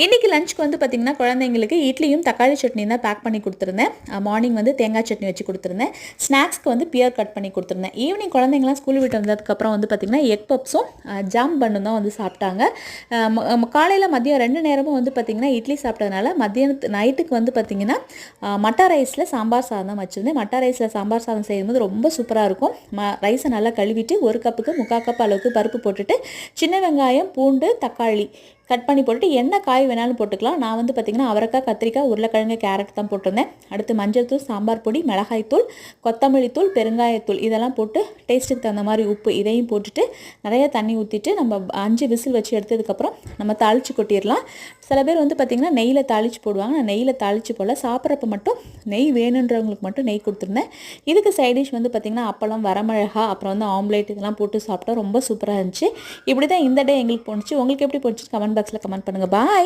இன்றைக்கி லஞ்சுக்கு வந்து பார்த்திங்கன்னா குழந்தைங்களுக்கு இட்லியும் தக்காளி சட்னியும் தான் பேக் பண்ணி கொடுத்துருந்தேன். மார்னிங் வந்து தேங்காய் சட்னி வச்சு கொடுத்துருந்தேன். ஸ்நாக்ஸ்க்கு வந்து பியர் கட் பண்ணி கொடுத்துருந்தேன். ஈவினிங் குழந்தைங்களாம் ஸ்கூல் விட்டு வந்ததுக்கப்புறம் வந்து பார்த்திங்கன்னா எக் பப்ஸும் ஜாம் பண்ணும் தான் வந்து சாப்பிட்டாங்க. காலையில் மதியம் 2 நேரமும் வந்து பார்த்திங்கன்னா இட்லி சாப்பிட்டதுனால நைட்டுக்கு வந்து பார்த்திங்கன்னா மட்டா ரைஸில் சாம்பார் சாதம் தான் வச்சுருந்தேன். மட்டா ரைஸில் சாம்பார் சாதம் செய்யும்போது ரொம்ப சூப்பராக இருக்கும். ரைஸை நல்லா கழுவிட்டு 1 கப்புக்கு 3/4 கப் அளவுக்கு பருப்பு போட்டுட்டு சின்ன வெங்காயம், பூண்டு, தக்காளி கட் பண்ணி போட்டுட்டு என்ன காய் வேணாலும் போட்டுக்கலாம். நான் வந்து பார்த்திங்கன்னா அவரைக்காய், கத்திரிக்காய், உருளைக்கிழங்கு, கேரட் தான் போட்டிருந்தேன். அடுத்து மஞ்சள் தூள், சாம்பார் பொடி, மிளகாய்த்தூள், கொத்தமல்லி தூள், பெருங்காயத்தூள் இதெல்லாம் போட்டு டேஸ்ட்டுக்கு தகுந்த மாதிரி உப்பு இதையும் போட்டுட்டு நிறைய தண்ணி ஊற்றிட்டு நம்ம 5 விசில் வச்சு எடுத்ததுக்கப்புறம் நம்ம தாளித்து கொட்டிடலாம். சில பேர் வந்து பார்த்திங்கன்னா நெய்யில் தாளித்து போடுவாங்க. நான் நெய்யில் தாளித்து போடல. சாப்பிட்றப்ப மட்டும் நெய் வேணுன்றவங்களுக்கு மட்டும் நெய் கொடுத்துருந்தேன். இதுக்கு சைடிஷ் வந்து பார்த்திங்கன்னா அப்பளம், வரமிளகா, அப்புறம் வந்து ஆம்லேட் இதெல்லாம் போட்டு சாப்பிட்டா ரொம்ப சூப்பராக இருந்துச்சு. இப்படி தான் இந்த டே எங்களுக்கு போணுச்சு. உங்களுக்கு எப்படி போணுச்சு கமெண்ட் பாக்ஸில் கமெண்ட் பண்ணுங்கள். பாய்.